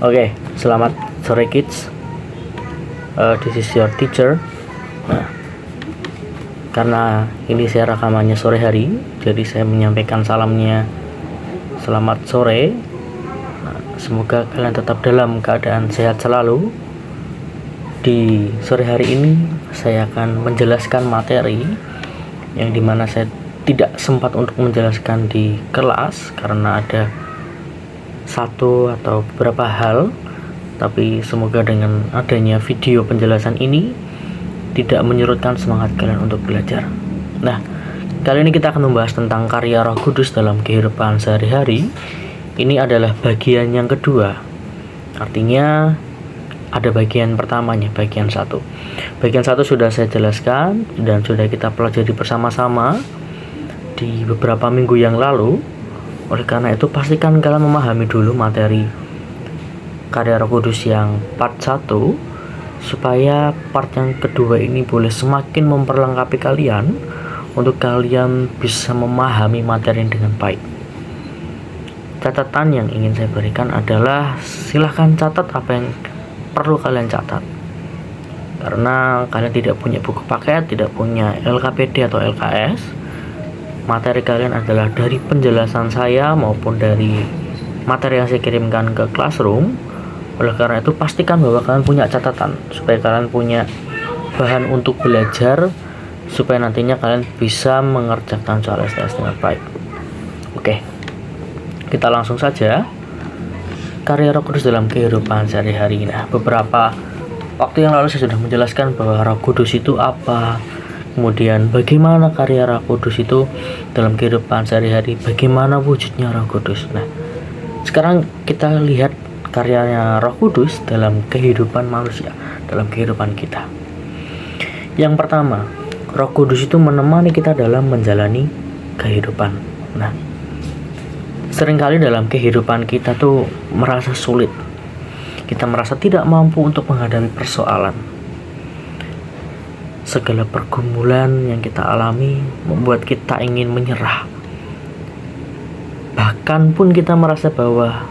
Oke, selamat sore kids. This is your teacher. Nah, karena ini saya rekamannya sore hari, jadi saya menyampaikan salamnya selamat sore. Nah, semoga kalian tetap dalam keadaan sehat selalu. Di sore hari ini saya akan menjelaskan materi yang dimana saya tidak sempat untuk menjelaskan di kelas karena ada satu atau beberapa hal, tapi semoga dengan adanya video penjelasan ini tidak menyurutkan semangat kalian untuk belajar. Nah, kali ini kita akan membahas tentang karya Roh Kudus dalam kehidupan sehari-hari. Ini adalah bagian yang kedua, artinya ada bagian pertamanya, bagian 1. Bagian 1 sudah saya jelaskan dan sudah kita pelajari bersama-sama di beberapa minggu yang lalu. Oleh karena itu pastikan kalian memahami dulu materi karya Roh Kudus yang part 1 supaya part yang kedua ini boleh semakin memperlengkapi kalian untuk kalian bisa memahami materi dengan baik. Catatan yang ingin saya berikan adalah silahkan catat apa yang perlu kalian catat, karena kalian tidak punya buku paket, tidak punya LKPD atau LKS. Materi kalian adalah dari penjelasan saya maupun dari materi yang saya kirimkan ke classroom. Oleh karena itu pastikan bahwa kalian punya catatan supaya kalian punya bahan untuk belajar, supaya nantinya kalian bisa mengerjakan soal STS dengan baik. Oke, kita langsung saja. Karya Roh Kudus dalam kehidupan sehari-hari. Nah, beberapa waktu yang lalu saya sudah menjelaskan bahwa Roh Kudus itu apa, kemudian bagaimana karya Roh Kudus itu dalam kehidupan sehari-hari, bagaimana wujudnya Roh Kudus. Nah, sekarang kita lihat karyanya Roh Kudus dalam kehidupan manusia, dalam kehidupan kita. Yang pertama, Roh Kudus itu menemani kita dalam menjalani kehidupan. Nah, seringkali dalam kehidupan kita tuh merasa sulit. Kita merasa tidak mampu untuk menghadapi persoalan. Segala pergumulan yang kita alami membuat kita ingin menyerah. Bahkan pun kita merasa bahwa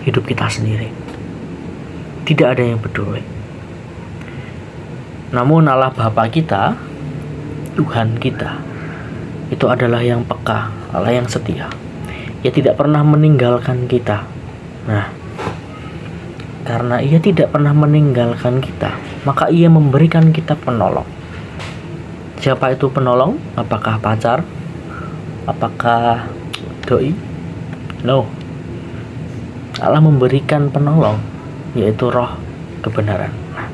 hidup kita sendiri, tidak ada yang peduli. Namun Allah Bapa kita, Tuhan kita, itu adalah yang peka, Allah yang setia. Ia tidak pernah meninggalkan kita. Nah, karena Ia tidak pernah meninggalkan kita, maka Ia memberikan kita penolong. Siapa itu penolong? Apakah pacar? Apakah doi? No. Allah memberikan penolong, yaitu Roh kebenaran. Nah,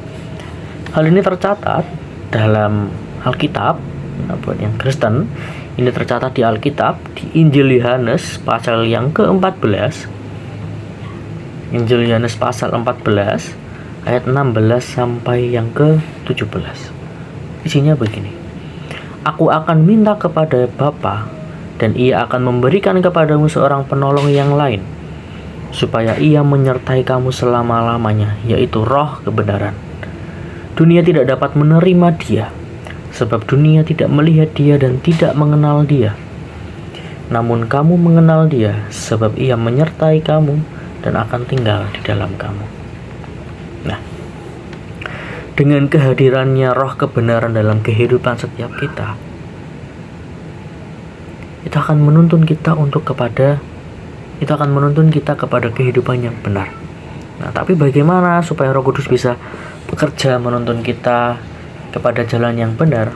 hal ini tercatat dalam Alkitab. Nah, buat yang Kristen, ini tercatat di Alkitab, di Injil Yohanes pasal yang ke-14. Injil Yohanes pasal 14 ayat 16 sampai yang ke-17. Isinya begini. Aku akan minta kepada Bapa, dan Ia akan memberikan kepadamu seorang penolong yang lain, supaya Ia menyertai kamu selama-lamanya, yaitu Roh kebenaran. Dunia tidak dapat menerima Dia, sebab dunia tidak melihat Dia dan tidak mengenal Dia. Namun kamu mengenal Dia, sebab Ia menyertai kamu dan akan tinggal di dalam kamu. Nah, dengan kehadirannya Roh kebenaran dalam kehidupan setiap kita, itu akan menuntun kita kepada kehidupan yang benar. Nah, tapi bagaimana supaya Roh Kudus bisa bekerja menuntun kita kepada jalan yang benar?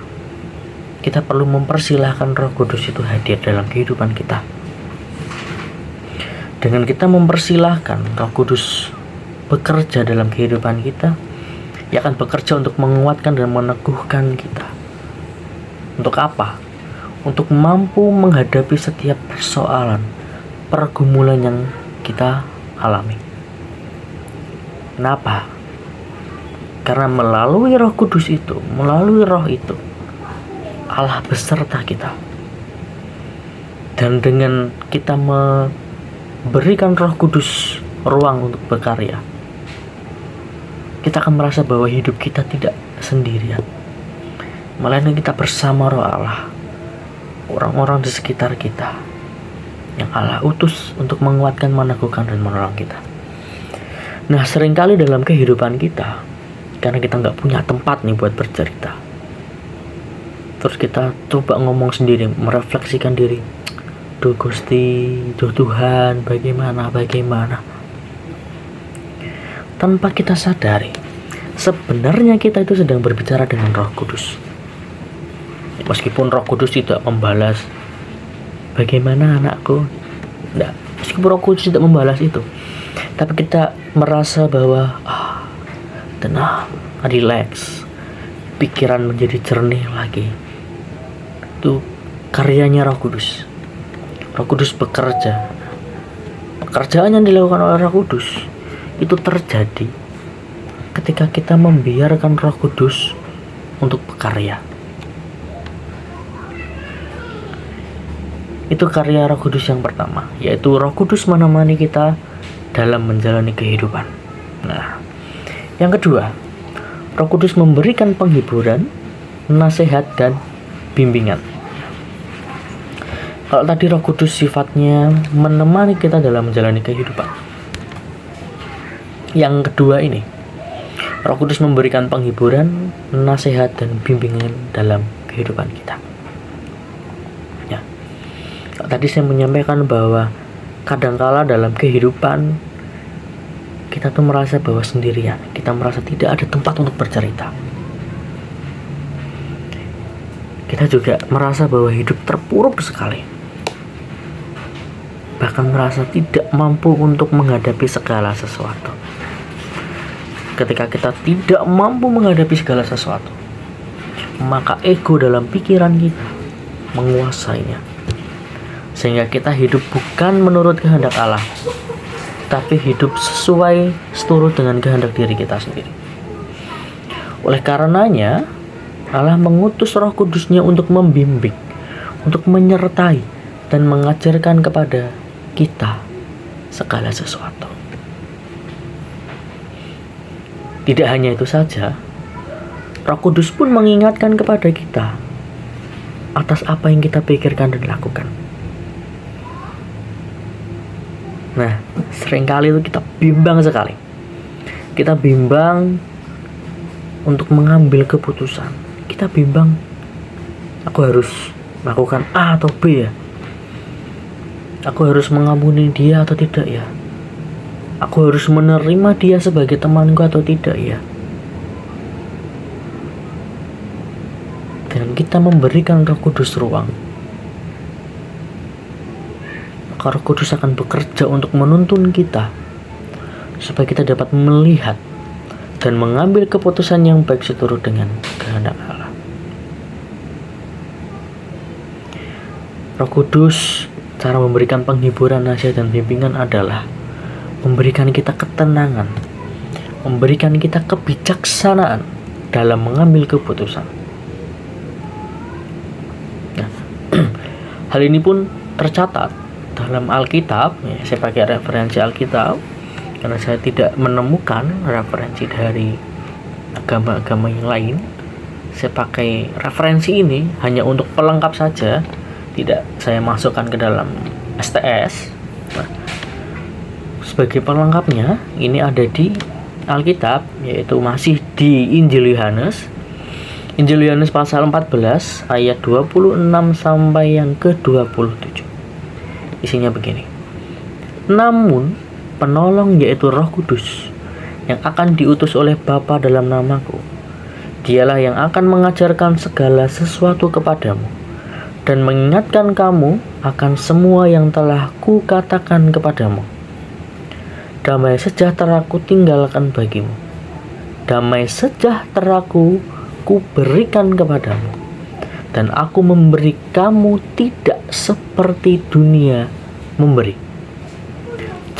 Kita perlu mempersilahkan Roh Kudus itu hadir dalam kehidupan kita. Dengan kita mempersilahkan Roh Kudus bekerja dalam kehidupan kita, Ia akan bekerja untuk menguatkan dan meneguhkan kita. Untuk apa? Untuk mampu menghadapi setiap persoalan, pergumulan yang kita alami. Kenapa? Karena melalui Roh Kudus itu, melalui Roh itu, Allah beserta kita. Dan dengan kita memberikan Roh Kudus ruang untuk berkarya, kita akan merasa bahwa hidup kita tidak sendirian, melainkan kita bersama Roh Allah, orang-orang di sekitar kita yang Allah utus untuk menguatkan, meneguhkan, dan menolong kita. Nah, seringkali dalam kehidupan kita, karena kita nggak punya tempat nih buat bercerita, terus kita coba ngomong sendiri, merefleksikan diri, duh Gusti, duh Tuhan, bagaimana, tanpa kita sadari, sebenarnya kita itu sedang berbicara dengan Roh Kudus. Meskipun Roh Kudus tidak membalas, bagaimana anakku, enggak. Meskipun Roh Kudus tidak membalas itu, tapi kita merasa bahwa tenang, relax, pikiran menjadi jernih lagi. Itu karyanya Roh Kudus. Roh Kudus bekerja. Pekerjaan yang dilakukan oleh Roh Kudus itu terjadi ketika kita membiarkan Roh Kudus untuk berkarya. Itu karya Roh Kudus yang pertama, yaitu Roh Kudus menemani kita dalam menjalani kehidupan. Nah, yang kedua, Roh Kudus memberikan penghiburan, nasihat, dan bimbingan. Kalau tadi Roh Kudus sifatnya menemani kita dalam menjalani kehidupan, yang kedua ini, Roh Kudus memberikan penghiburan, nasihat, dan bimbingan dalam kehidupan kita. Ya, tadi saya menyampaikan bahwa kadangkala dalam kehidupan kita tuh merasa bahwa sendirian, kita merasa tidak ada tempat untuk bercerita. Kita juga merasa bahwa hidup terpuruk sekali, bahkan merasa tidak mampu untuk menghadapi segala sesuatu. Ketika kita tidak mampu menghadapi segala sesuatu, maka ego dalam pikiran kita menguasainya, sehingga kita hidup bukan menurut kehendak Allah, tapi hidup sesuai seturut dengan kehendak diri kita sendiri. Oleh karenanya, Allah mengutus Roh Kudus-Nya untuk membimbing, untuk menyertai, dan mengajarkan kepada kita segala sesuatu. Tidak hanya itu saja, Roh Kudus pun mengingatkan kepada kita atas apa yang kita pikirkan dan lakukan. Nah, seringkali itu kita bimbang sekali. Kita bimbang untuk mengambil keputusan. Kita bimbang, aku harus melakukan A atau B ya? Aku harus mengampuni dia atau tidak ya? Aku harus menerima dia sebagai temanku atau tidak ya? Dan kita memberikan Roh Kudus ruang, maka Roh Kudus akan bekerja untuk menuntun kita supaya kita dapat melihat dan mengambil keputusan yang baik seturut dengan kehendak Allah. Roh Kudus, cara memberikan penghiburan, nasihat, dan bimbingan adalah memberikan kita ketenangan, memberikan kita kebijaksanaan dalam mengambil keputusan. Nah, hal ini pun tercatat dalam Alkitab. Ya, saya pakai referensi Alkitab karena saya tidak menemukan referensi dari agama-agama yang lain. Saya pakai referensi ini hanya untuk pelengkap saja, tidak saya masukkan ke dalam STS. Nah, sebagai pelengkapnya, ini ada di Alkitab, yaitu masih di Injil Yohanes. Injil Yohanes pasal 14 ayat 26 sampai yang ke-27. Isinya begini. Namun penolong, yaitu Roh Kudus, yang akan diutus oleh Bapa dalam namaku, dialah yang akan mengajarkan segala sesuatu kepadamu dan mengingatkan kamu akan semua yang telah kukatakan kepadamu. Damai sejahtera-Ku tinggalkan bagimu. Damai sejahtera-Ku kuberikan kepadamu. Dan Aku memberi kamu tidak seperti dunia memberi.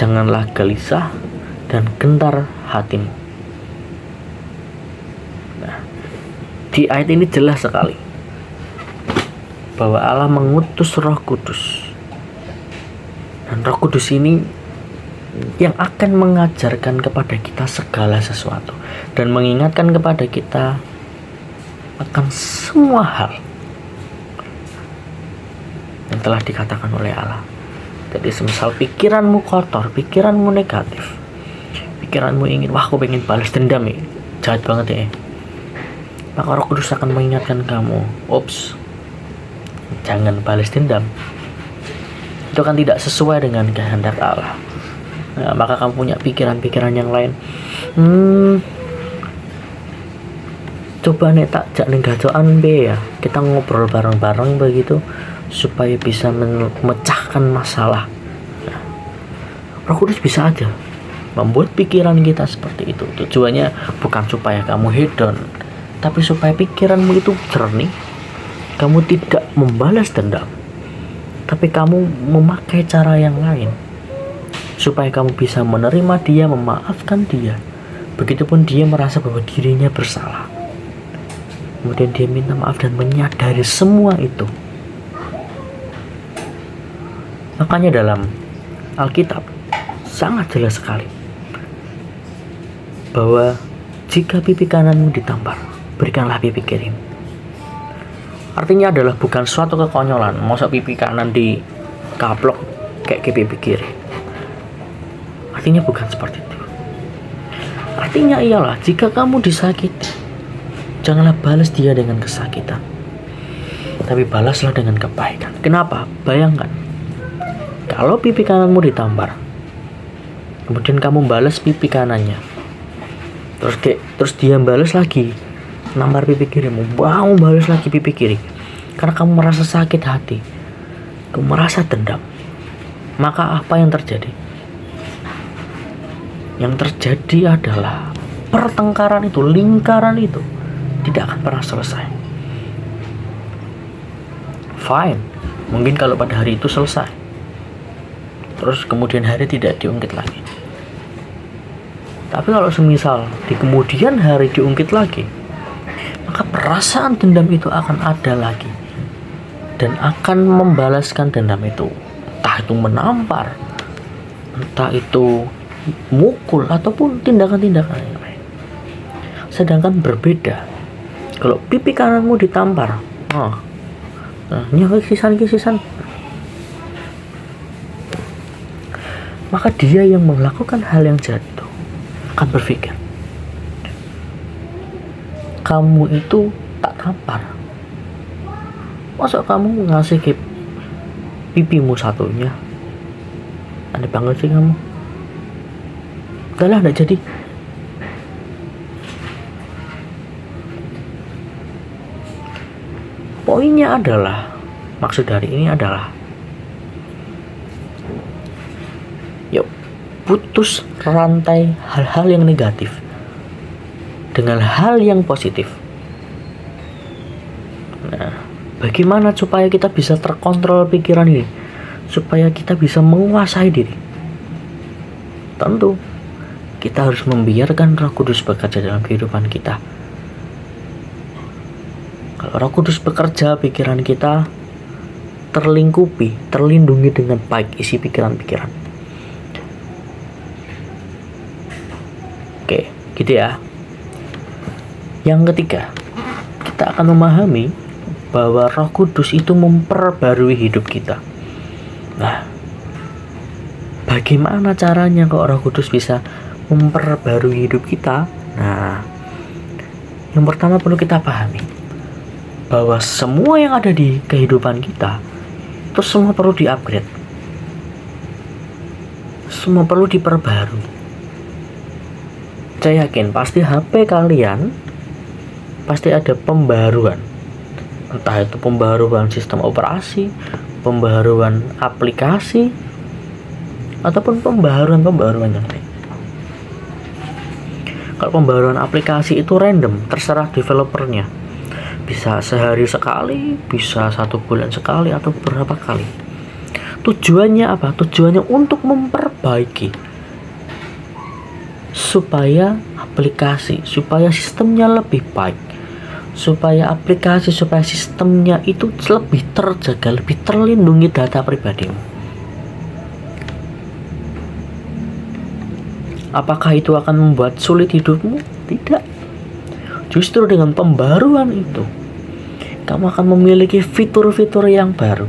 Janganlah gelisah dan gentar hatimu. Nah, di ayat ini jelas sekali bahwa Allah mengutus Roh Kudus. Dan Roh Kudus ini yang akan mengajarkan kepada kita segala sesuatu dan mengingatkan kepada kita akan semua hal yang telah dikatakan oleh Allah. Jadi semisal pikiranmu kotor, pikiranmu negatif, pikiranmu ingin, wah aku pengen balas dendam ya, jahat banget ya, maka Roh Kudus akan mengingatkan kamu, ops, jangan balas dendam, itu kan tidak sesuai dengan kehendak Allah. Nah, maka kamu punya pikiran-pikiran yang lain, coba nih tak jak ning gacokan be ya, kita ngobrol bareng-bareng begitu supaya bisa memecahkan masalah. Nah, Roh Kudus bisa aja membuat pikiran kita seperti itu. Tujuannya bukan supaya kamu hedon, tapi supaya pikiranmu itu jernih, kamu tidak membalas dendam, tapi kamu memakai cara yang lain supaya kamu bisa menerima dia, memaafkan dia. Begitupun dia merasa bahwa dirinya bersalah, kemudian dia minta maaf dan menyadari semua itu. Makanya dalam Alkitab sangat jelas sekali bahwa jika pipi kananmu ditampar, berikanlah pipi kiri. Artinya adalah bukan suatu kekonyolan, masa pipi kanan dikaplok kayak pipi kiri. Artinya bukan seperti itu. Artinya ialah jika kamu disakiti, janganlah balas dia dengan kesakitan, tapi balaslah dengan kebaikan. Kenapa? Bayangkan, kalau pipi kananmu ditampar, kemudian kamu balas pipi kanannya, terus dia balas lagi, nampar pipi kirimu, kamu balas lagi pipi kiri, karena kamu merasa sakit hati, kamu merasa dendam. Maka apa yang terjadi? Yang terjadi adalah pertengkaran itu, lingkaran itu tidak akan pernah selesai. Fine, mungkin kalau pada hari itu selesai, terus kemudian hari tidak diungkit lagi. Tapi kalau semisal di kemudian hari diungkit lagi, maka perasaan dendam itu akan ada lagi dan akan membalaskan dendam itu, entah itu menampar, entah itu mukul, ataupun tindakan-tindakan yang lain. Sedangkan berbeda kalau pipi kananmu ditampar, sisan, maka dia yang melakukan hal yang jahat itu akan berpikir, kamu itu tak tampar, masa kamu ngasih ke pipimu satunya, aneh banget sih kamu, udahlah gak jadi. Poinnya adalah, maksud dari ini adalah, yuk putus rantai hal-hal yang negatif dengan hal yang positif. Nah, bagaimana supaya kita bisa terkontrol pikiran ini, supaya kita bisa menguasai diri? Tentu kita harus membiarkan Roh Kudus bekerja dalam kehidupan kita. Kalau Roh Kudus bekerja, pikiran kita terlingkupi, terlindungi dengan baik isi pikiran-pikiran. Oke, gitu ya. Yang ketiga, kita akan memahami bahwa Roh Kudus itu memperbarui hidup kita. Nah, bagaimana caranya kok Roh Kudus bisa memperbarui hidup kita? Nah, yang pertama perlu kita pahami bahwa semua yang ada di kehidupan kita itu semua perlu di-upgrade, semua perlu diperbarui. Saya yakin pasti HP kalian pasti ada pembaruan, entah itu pembaruan sistem operasi, pembaruan aplikasi, ataupun pembaruan yang lain. Kalau pembaruan aplikasi itu random, terserah developernya, bisa sehari sekali, bisa 1 bulan sekali, atau beberapa kali. Tujuannya apa? Tujuannya untuk memperbaiki, supaya aplikasi, supaya sistemnya lebih baik, supaya aplikasi, supaya sistemnya itu lebih terjaga, lebih terlindungi data pribadimu. Apakah itu akan membuat sulit hidupmu? Tidak. Justru dengan pembaruan itu, kamu akan memiliki fitur-fitur yang baru,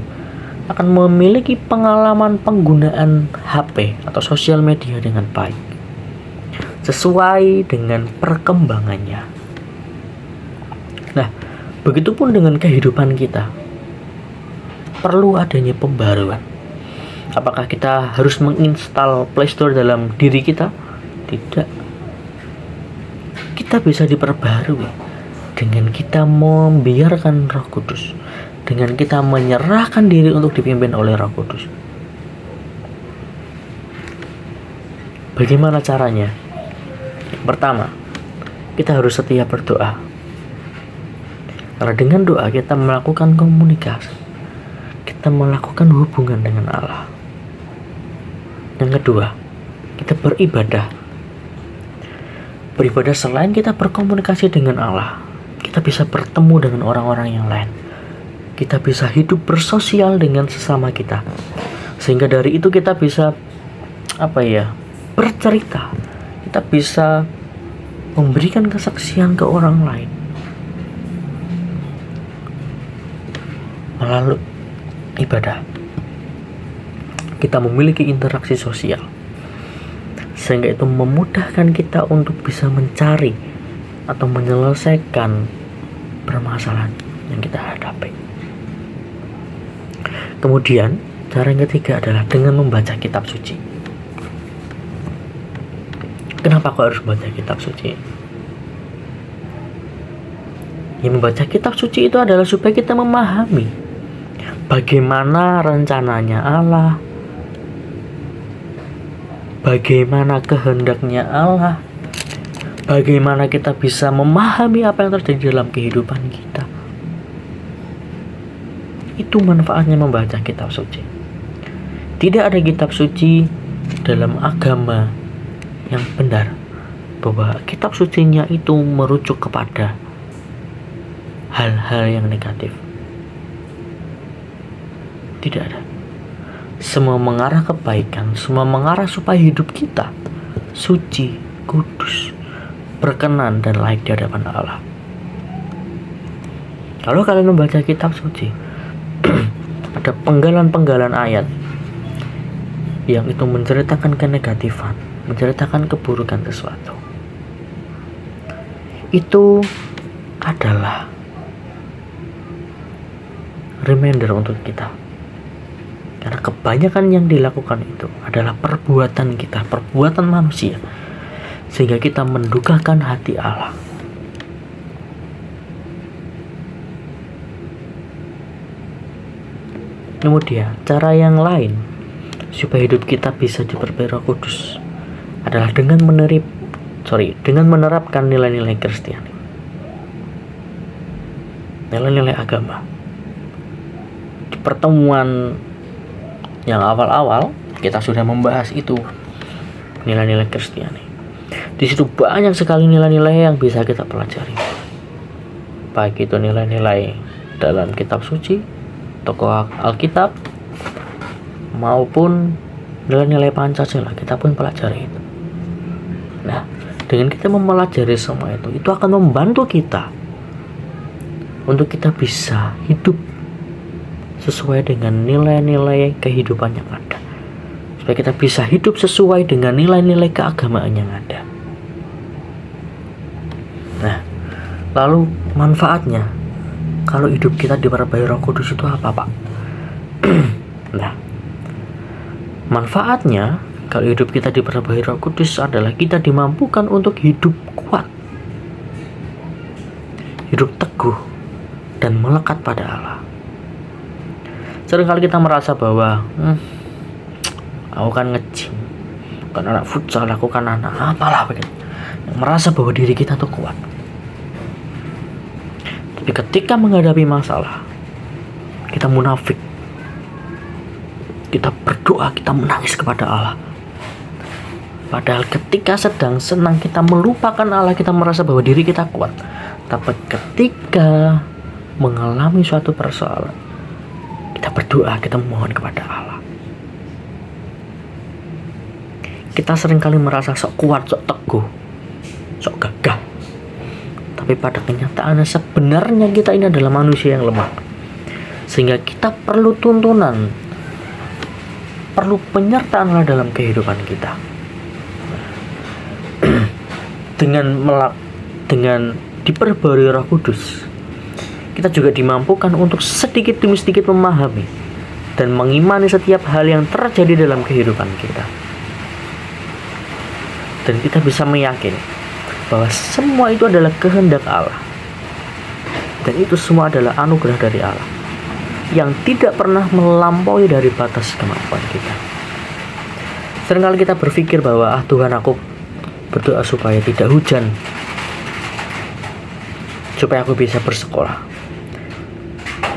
akan memiliki pengalaman penggunaan HP atau sosial media dengan baik. sesuai dengan perkembangannya. Nah, begitupun dengan kehidupan kita. Perlu adanya pembaruan. Apakah kita harus menginstal Playstore dalam diri kita? Tidak. Kita bisa diperbarui dengan kita membiarkan Roh Kudus, dengan kita menyerahkan diri untuk dipimpin oleh Roh Kudus. Bagaimana caranya? Yang pertama, kita harus setia berdoa. Karena dengan doa kita melakukan komunikasi, kita melakukan hubungan dengan Allah. Yang kedua, kita beribadah. Beribadah selain kita berkomunikasi dengan Allah, kita bisa bertemu dengan orang-orang yang lain. Kita bisa hidup bersosial dengan sesama kita. Sehingga dari itu kita bisa bercerita. Kita bisa memberikan kesaksian ke orang lain melalui ibadah. Kita memiliki interaksi sosial, sehingga itu memudahkan kita untuk bisa mencari atau menyelesaikan permasalahan yang kita hadapi. Kemudian, cara yang ketiga adalah dengan membaca kitab suci. Kenapa kau harus membaca kitab suci? Yang membaca kitab suci itu adalah supaya kita memahami bagaimana rencananya Allah, bagaimana kehendaknya Allah, bagaimana kita bisa memahami apa yang terjadi dalam kehidupan kita. Itu manfaatnya membaca kitab suci. Tidak ada kitab suci dalam agama yang benar bahwa kitab sucinya itu merujuk kepada hal-hal yang negatif. Tidak ada. Semua mengarah kebaikan, semua mengarah supaya hidup kita suci, kudus, berkenan dan layak di hadapan Allah. Kalau kalian membaca kitab suci, ada penggalan-penggalan ayat yang itu menceritakan kenegatifan, menceritakan keburukan sesuatu. Itu adalah reminder untuk kita. Karena kebanyakan yang dilakukan itu adalah perbuatan kita, perbuatan manusia, sehingga kita mendukakan hati Allah. Kemudian, cara yang lain supaya hidup kita bisa diperbagi Roh Kudus adalah dengan menerapkan nilai-nilai Kristiani, nilai-nilai agama. Di pertemuan yang awal-awal kita sudah membahas itu, nilai-nilai Kristiani. Di situ banyak sekali nilai-nilai yang bisa kita pelajari, baik itu nilai-nilai dalam kitab suci, tokoh Alkitab, maupun nilai-nilai Pancasila. Kita pun pelajari itu. Nah, dengan kita mempelajari semua itu akan membantu kita untuk kita bisa hidup sesuai dengan nilai-nilai kehidupan yang ada, supaya kita bisa hidup sesuai dengan nilai-nilai keagamaan yang ada. Nah, lalu manfaatnya kalau hidup kita diperbagi Roh Kudus itu apa, Pak? Nah, manfaatnya kalau hidup kita diperbagi Roh Kudus adalah kita dimampukan untuk hidup kuat, hidup teguh, dan melekat pada Allah. Seringkali kita merasa bahwa aku kan nge-gym, kan anak futsal, aku kan anak apalah begitu, merasa bahwa diri kita tuh kuat. Tapi ketika menghadapi masalah, kita munafik, kita berdoa, kita menangis kepada Allah. Padahal ketika sedang senang kita melupakan Allah, kita merasa bahwa diri kita kuat. Tapi ketika mengalami suatu persoalan, kita berdoa, kita memohon kepada Allah. Kita seringkali merasa sok kuat, sok teguh, sok gagah. Tapi pada kenyataannya sebenarnya kita ini adalah manusia yang lemah. Sehingga kita perlu tuntunan, perlu penyertaan Allah dalam kehidupan kita. dengan diperbarui Roh Kudus, kita juga dimampukan untuk sedikit demi sedikit memahami dan mengimani setiap hal yang terjadi dalam kehidupan kita. Dan kita bisa meyakini bahwa semua itu adalah kehendak Allah. Dan itu semua adalah anugerah dari Allah yang tidak pernah melampaui dari batas kemampuan kita. Seringkali kita berpikir bahwa Tuhan, aku berdoa supaya tidak hujan, supaya aku bisa bersekolah.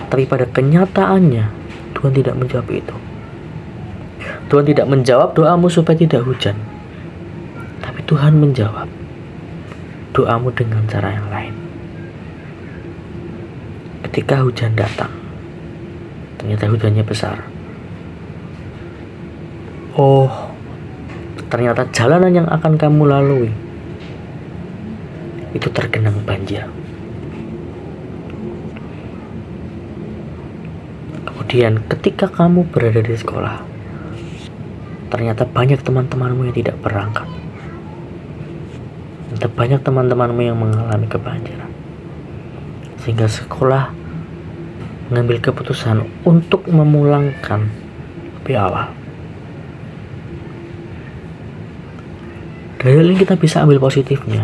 Tapi pada kenyataannya Tuhan tidak menjawab itu. Tuhan tidak menjawab doamu supaya tidak hujan, tapi Tuhan menjawab doamu dengan cara yang lain. Ketika hujan datang, ternyata hujannya besar. Ternyata jalanan yang akan kamu lalui itu tergenang banjir. Kemudian ketika kamu berada di sekolah, ternyata banyak teman-temanmu yang tidak berangkat. Ternyata banyak teman-temanmu yang mengalami kebanjiran. Sehingga sekolah mengambil keputusan untuk memulangkan lebih awal. Dari hal ini kita bisa ambil positifnya.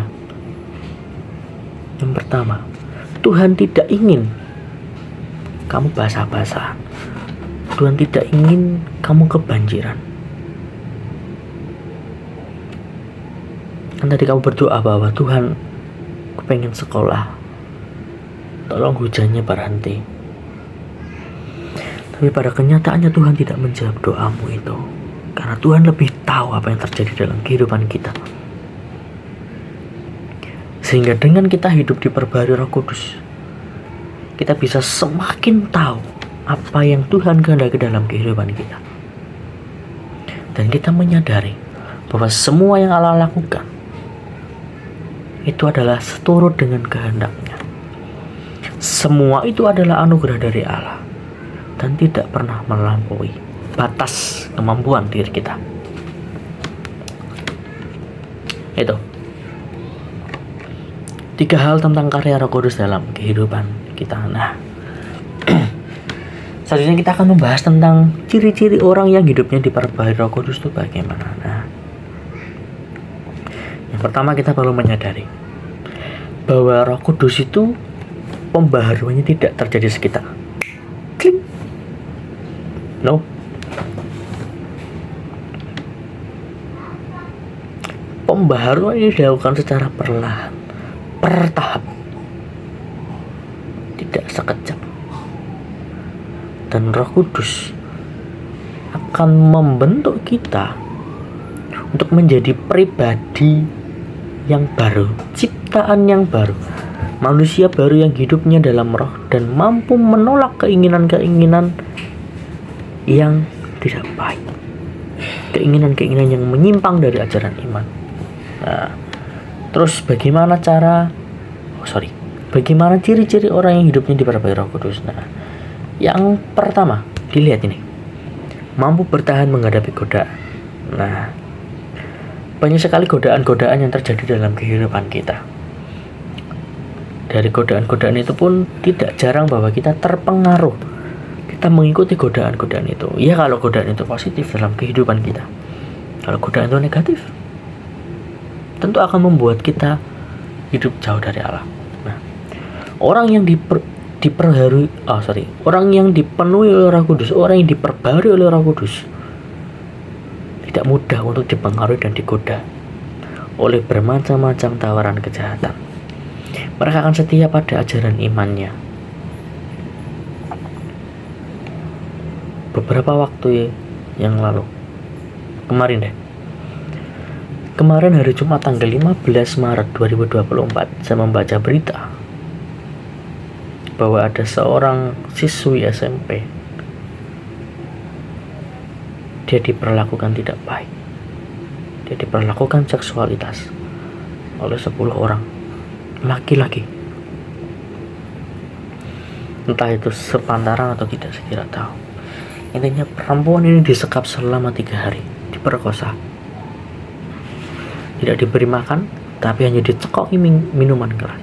Yang pertama, Tuhan tidak ingin kamu basah-basahan. Tuhan tidak ingin kamu kebanjiran. Kan tadi kamu berdoa bahwa Tuhan, aku pengen sekolah, tolong hujannya berhenti. Tapi pada kenyataannya Tuhan tidak menjawab doamu itu, karena Tuhan lebih tahu apa yang terjadi dalam kehidupan kita. Sehingga dengan kita hidup diperbarui Roh Kudus, kita bisa semakin tahu apa yang Tuhan kehendaki dalam kehidupan kita. Dan kita menyadari bahwa semua yang Allah lakukan itu adalah seturut dengan kehendak-Nya. Semua itu adalah anugerah dari Allah dan tidak pernah melampaui batas kemampuan diri kita. Itu 3 hal tentang karya Roh Kudus dalam kehidupan kita. Nah, selanjutnya kita akan membahas tentang ciri-ciri orang yang hidupnya diperbarui Roh Kudus itu bagaimana. Nah, yang pertama kita perlu menyadari bahwa Roh Kudus itu pembaharuannya tidak terjadi sekitar. Kling. No. Pembaharuan ini dilakukan secara perlahan, bertahap, tidak sekejap. Dan Roh Kudus akan membentuk kita untuk menjadi pribadi yang baru, ciptaan yang baru, manusia baru yang hidupnya dalam roh dan mampu menolak keinginan-keinginan yang tidak baik, keinginan-keinginan yang menyimpang dari ajaran iman. Nah, terus bagaimana ciri-ciri orang yang hidupnya diperbarui Roh Kudus? Nah, yang pertama, dilihat ini, mampu bertahan menghadapi godaan. Nah, banyak sekali godaan-godaan yang terjadi dalam kehidupan kita. Dari godaan-godaan itu pun tidak jarang bahwa kita terpengaruh, kita mengikuti godaan-godaan itu. Ya, kalau godaan itu positif dalam kehidupan kita. Kalau godaan itu negatif, tentu akan membuat kita hidup jauh dari Allah. Nah, orang yang orang yang dipenuhi oleh Roh Kudus, orang yang diperbarui oleh Roh Kudus, tidak mudah untuk dipengaruhi dan digoda oleh bermacam-macam tawaran kejahatan. Mereka akan setia pada ajaran imannya. Beberapa waktu yang lalu, Kemarin hari Jumat tanggal 15 Maret 2024, saya membaca berita bahwa ada seorang siswi SMP. Dia diperlakukan tidak baik. Dia diperlakukan seksualitas oleh 10 orang laki-laki. Entah itu sepantaran atau tidak, saya tidak tahu. Intinya perempuan ini disekap selama 3 hari, diperkosa, tidak diberi makan, tapi hanya dicekoki minuman keras.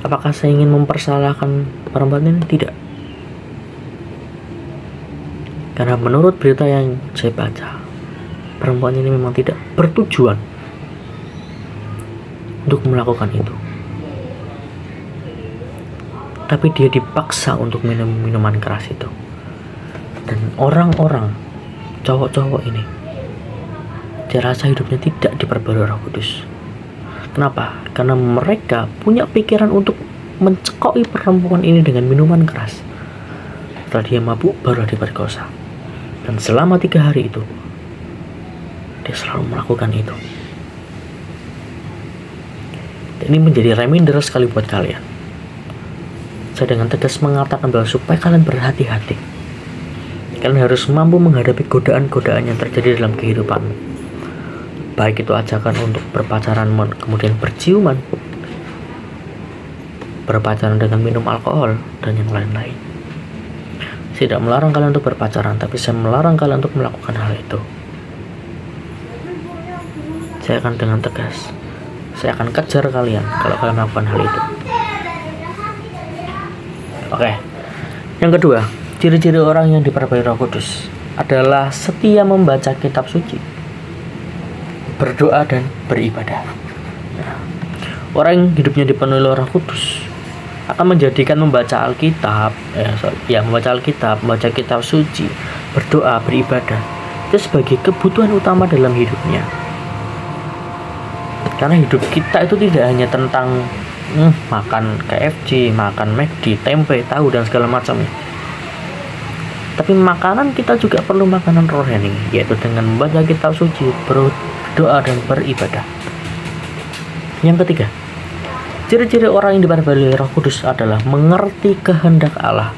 Apakah saya ingin mempersalahkan perempuan ini? Tidak. Karena menurut berita yang saya baca, perempuan ini memang tidak bertujuan untuk melakukan itu. Tapi dia dipaksa untuk minum minuman keras itu. Dan orang-orang cowok-cowok ini, dia rasa hidupnya tidak diperbarui Roh Kudus. Kenapa? Karena mereka punya pikiran untuk mencekoki perempuan ini dengan minuman keras. Setelah dia mabuk, baru diperkosa. Dan selama 3 hari itu, dia selalu melakukan itu. Dan ini menjadi reminder sekali buat kalian. Saya dengan tegas mengatakan bahwa supaya kalian berhati-hati, kalian harus mampu menghadapi godaan-godaan yang terjadi dalam kehidupanmu. Baik itu ajakan untuk berpacaran, kemudian berciuman, berpacaran dengan minum alkohol, dan yang lain-lain. Saya tidak melarang kalian untuk berpacaran, tapi saya melarang kalian untuk melakukan hal itu. Saya akan dengan tegas, saya akan kejar kalian kalau kalian melakukan hal itu. Oke. Yang kedua, ciri-ciri orang yang diperbarui Roh Kudus adalah setia membaca kitab suci, berdoa dan beribadah. Nah, orang yang hidupnya dipenuhi Roh Kudus akan menjadikan membaca Alkitab, membaca kitab suci, berdoa, beribadah itu sebagai kebutuhan utama dalam hidupnya. Karena hidup kita itu tidak hanya tentang makan KFC, makan McD, tempe, tahu dan segala macamnya. Tapi makanan kita juga perlu makanan rohani, yaitu dengan membaca kitab suci, berdoa dan beribadah. Yang ketiga, ciri-ciri orang yang diperbarui Roh Kudus adalah mengerti kehendak Allah.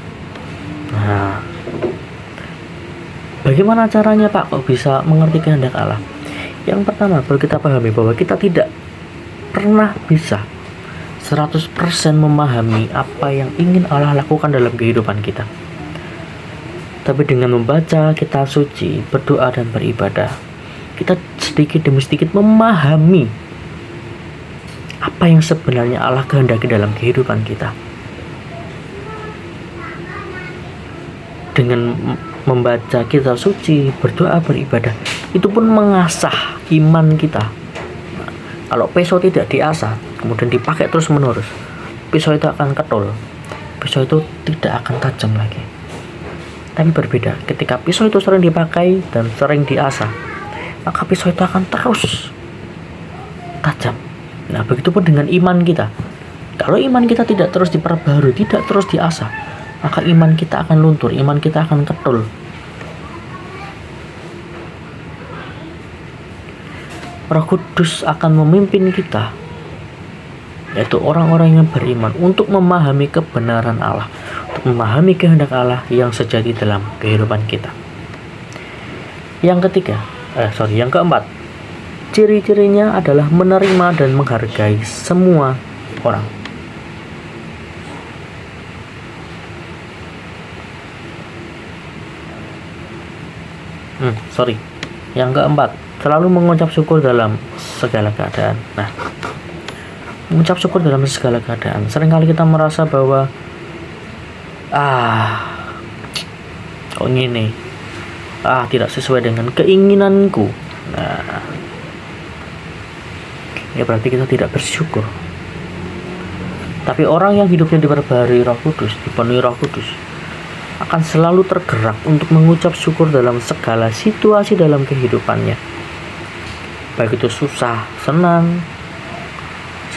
Nah, bagaimana caranya Pak kok bisa mengerti kehendak Allah? Yang pertama, perlu kita pahami bahwa kita tidak pernah bisa 100% memahami apa yang ingin Allah lakukan dalam kehidupan kita. Tapi dengan membaca kitab suci, berdoa dan beribadah, kita sedikit demi sedikit memahami apa yang sebenarnya Allah kehendaki dalam kehidupan kita. Dengan membaca kitab suci, berdoa, beribadah, itu pun mengasah iman kita. Kalau pisau tidak diasah, kemudian dipakai terus menerus, pisau itu akan ketul, pisau itu tidak akan tajam lagi. Tapi berbeda, ketika pisau itu sering dipakai dan sering diasah, maka pisau itu akan terus tajam. Nah, begitupun dengan iman kita. Kalau iman kita tidak terus diperbarui, tidak terus diasah, maka iman kita akan luntur, iman kita akan ketul. Roh Kudus akan memimpin kita, yaitu orang-orang yang beriman, untuk memahami kebenaran Allah, untuk memahami kehendak Allah yang sejati dalam kehidupan kita. Yang keempat, ciri-cirinya adalah menerima dan menghargai semua orang. Yang keempat, selalu mengucap syukur dalam segala keadaan. Nah, mengucap syukur dalam segala keadaan. Seringkali kita merasa bahwa kok gini, tidak sesuai dengan keinginanku. Nah, ya berarti kita tidak bersyukur. Tapi orang yang hidupnya diperbarui Roh Kudus, dipenuhi Roh Kudus, akan selalu tergerak untuk mengucap syukur dalam segala situasi dalam kehidupannya. Baik itu susah, senang,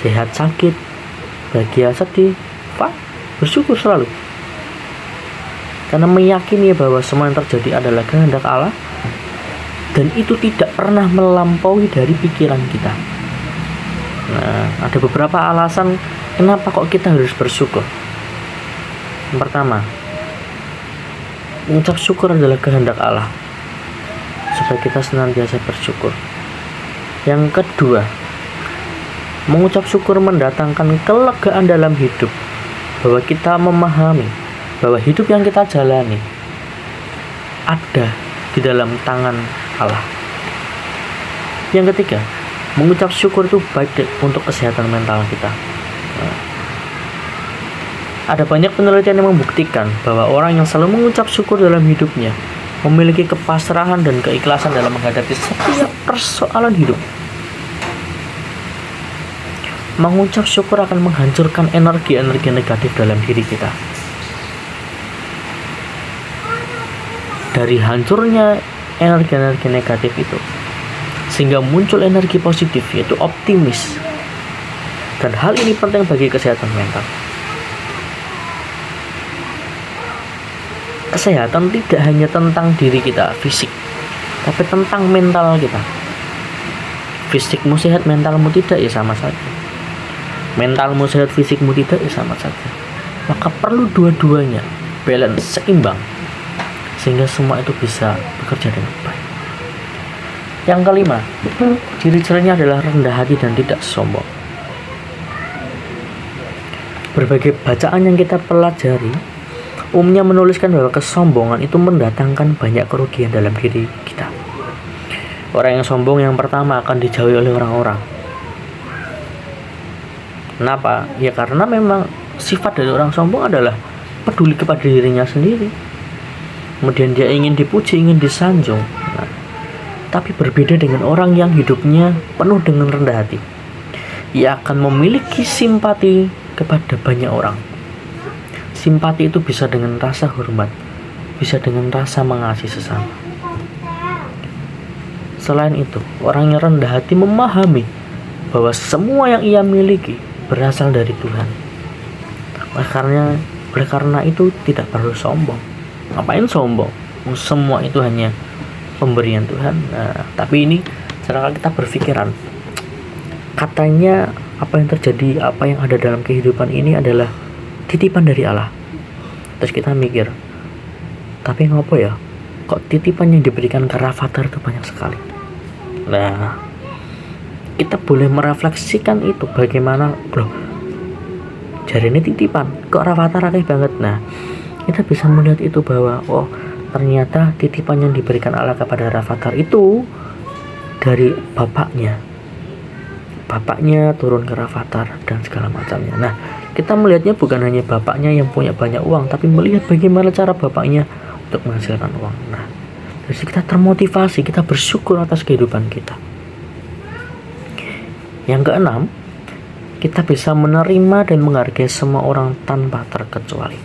sehat, sakit, bahagia, sedih, bersyukur selalu. Karena meyakini bahwa semua yang terjadi adalah kehendak Allah, dan itu tidak pernah melampaui dari pikiran kita. Nah, ada beberapa alasan kenapa kok kita harus bersyukur. Yang pertama, mengucap syukur adalah kehendak Allah, supaya kita senantiasa bersyukur. Yang kedua, mengucap syukur mendatangkan kelegaan dalam hidup, bahwa kita memahami bahwa hidup yang kita jalani ada di dalam tangan Allah. Yang ketiga, mengucap syukur itu baik untuk kesehatan mental kita. Ada banyak penelitian yang membuktikan bahwa orang yang selalu mengucap syukur dalam hidupnya memiliki kepasrahan dan keikhlasan dalam menghadapi setiap persoalan hidup. Mengucap syukur akan menghancurkan energi-energi negatif dalam diri kita. Dari hancurnya energi-energi negatif itu, sehingga muncul energi positif, yaitu optimis. Dan hal ini penting bagi kesehatan mental. Kesehatan tidak hanya tentang diri kita, fisik, tapi tentang mental kita. Fisikmu sehat, mentalmu tidak, ya sama saja. Mentalmu sehat, fisikmu tidak, ya sama saja. Maka perlu dua-duanya, balance, seimbang, sehingga semua itu bisa bekerja dengan baik. Yang kelima, ciri-cirinya adalah rendah hati dan tidak sombong. Berbagai bacaan yang kita pelajari umumnya menuliskan bahwa kesombongan itu mendatangkan banyak kerugian dalam diri kita. Orang yang sombong yang pertama akan dijauhi oleh orang-orang. Kenapa? Ya karena memang sifat dari orang sombong adalah peduli kepada dirinya sendiri. Kemudian dia ingin dipuji, ingin disanjung. Tapi berbeda dengan orang yang hidupnya penuh dengan rendah hati. Ia akan memiliki simpati kepada banyak orang. Simpati itu bisa dengan rasa hormat, bisa dengan rasa mengasihi sesama. Selain itu, orang yang rendah hati memahami bahwa semua yang ia miliki berasal dari Tuhan. Oleh karena itu tidak perlu sombong. Ngapain sombong? Semua itu hanya pemberian Tuhan. Tapi ini secara kita berpikiran, katanya apa yang terjadi, apa yang ada dalam kehidupan ini adalah titipan dari Allah. Terus kita mikir, tapi ngopo ya, kok titipan yang diberikan ke Rafathar itu banyak sekali. Nah, kita boleh merefleksikan itu, bagaimana loh, jari ini titipan, kok Rafathar akeh banget. Nah, kita bisa melihat itu bahwa oh ternyata titipan yang diberikan Allah kepada Rafathar itu dari bapaknya turun ke Rafathar dan segala macamnya. Nah, kita melihatnya bukan hanya bapaknya yang punya banyak uang, tapi melihat bagaimana cara bapaknya untuk menghasilkan uang. Nah, dari situ kita termotivasi, kita bersyukur atas kehidupan kita. Yang keenam, kita bisa menerima dan menghargai semua orang tanpa terkecuali.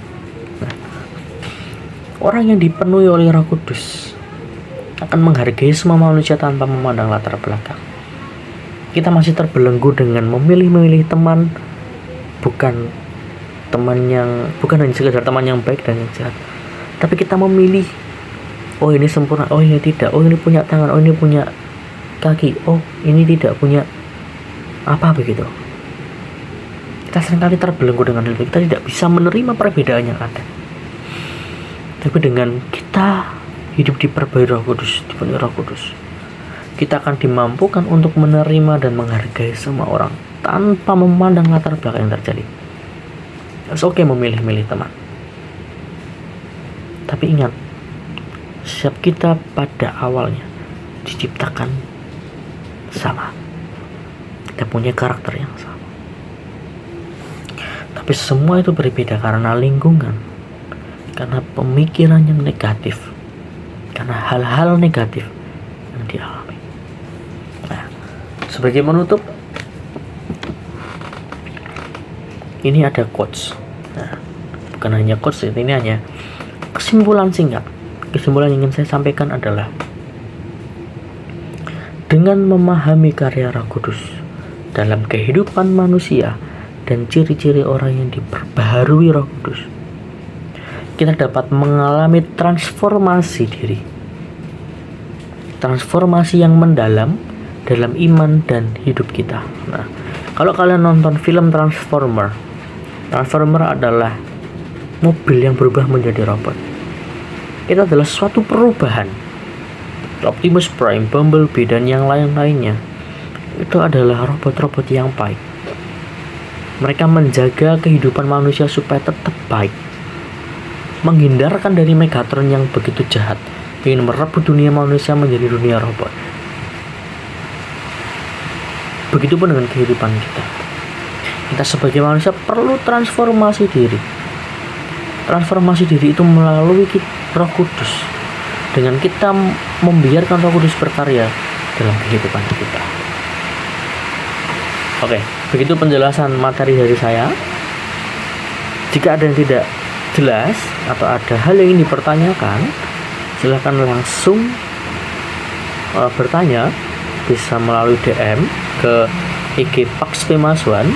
Nah, orang yang dipenuhi oleh Roh Kudus akan menghargai semua manusia tanpa memandang latar belakang. Kita masih terbelenggu dengan memilih-milih teman, bukan hanya sekedar teman yang baik dan yang jahat, tapi kita memilih, oh ini sempurna, oh ini tidak, oh ini punya tangan, oh ini punya kaki, oh ini tidak punya apa begitu. Kita seringkali terbelenggu dengan hal itu. Kita tidak bisa menerima perbedaan yang ada. Tapi dengan kita hidup diperbagi Roh Kudus, dipenuhi Roh Kudus, kita akan dimampukan untuk menerima dan menghargai semua orang tanpa memandang latar belakang yang terjadi. Oke memilih-milih teman. Tapi ingat, setiap kita pada awalnya diciptakan sama. Kita punya karakter yang sama. Tapi semua itu berbeda karena lingkungan, karena pemikiran yang negatif, karena hal-hal negatif yang dialami. Nah, sebagai menutup, ini ada quotes. Nah, bukan hanya quotes, ini hanya kesimpulan singkat. Kesimpulan yang ingin saya sampaikan adalah, dengan memahami karya Roh Kudus dalam kehidupan manusia dan ciri-ciri orang yang diperbaharui Roh Kudus, kita dapat mengalami transformasi diri, transformasi yang mendalam dalam iman dan hidup kita. Nah, kalau kalian nonton film Transformer adalah mobil yang berubah menjadi robot. Itu adalah suatu perubahan. Optimus Prime, Bumblebee, dan yang lain-lainnya itu adalah robot-robot yang baik. Mereka menjaga kehidupan manusia supaya tetap baik, menghindarkan dari Megatron yang begitu jahat, ingin merebut dunia manusia menjadi dunia robot. Begitupun dengan kehidupan kita. Kita sebagai manusia perlu transformasi diri. Transformasi diri itu melalui Roh Kudus. Dengan kita membiarkan Roh Kudus berkarya dalam kehidupan kita. Oke, begitu penjelasan materi dari saya. Jika ada yang tidak jelas atau ada hal yang ingin dipertanyakan, silahkan langsung bertanya, bisa melalui DM ke IG Pax Pemaswan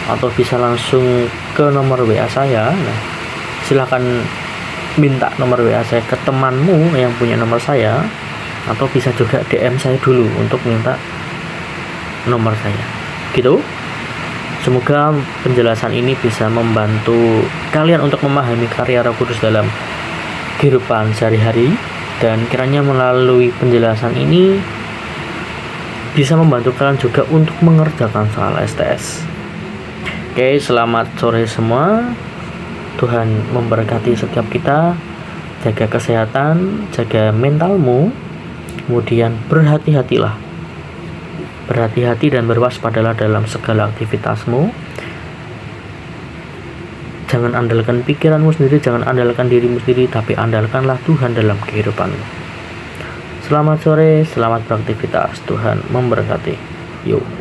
atau bisa langsung ke nomor WA saya. Nah, silahkan minta nomor WA saya ke temanmu yang punya nomor saya, atau bisa juga DM saya dulu untuk minta nomor saya. Gitu. Semoga penjelasan ini bisa membantu kalian untuk memahami karya Roh Kudus dalam kehidupan sehari-hari, dan kiranya melalui penjelasan ini bisa membantu kalian juga untuk mengerjakan soal STS. Oke, selamat sore semua. Tuhan memberkati setiap kita. Jaga kesehatan, jaga mentalmu, kemudian berhati-hatilah. Berhati-hati dan berwaspadalah dalam segala aktivitasmu. Jangan andalkan pikiranmu sendiri, jangan andalkan dirimu sendiri, tapi andalkanlah Tuhan dalam kehidupanmu. Selamat sore, selamat beraktivitas. Tuhan memberkati. Yuk.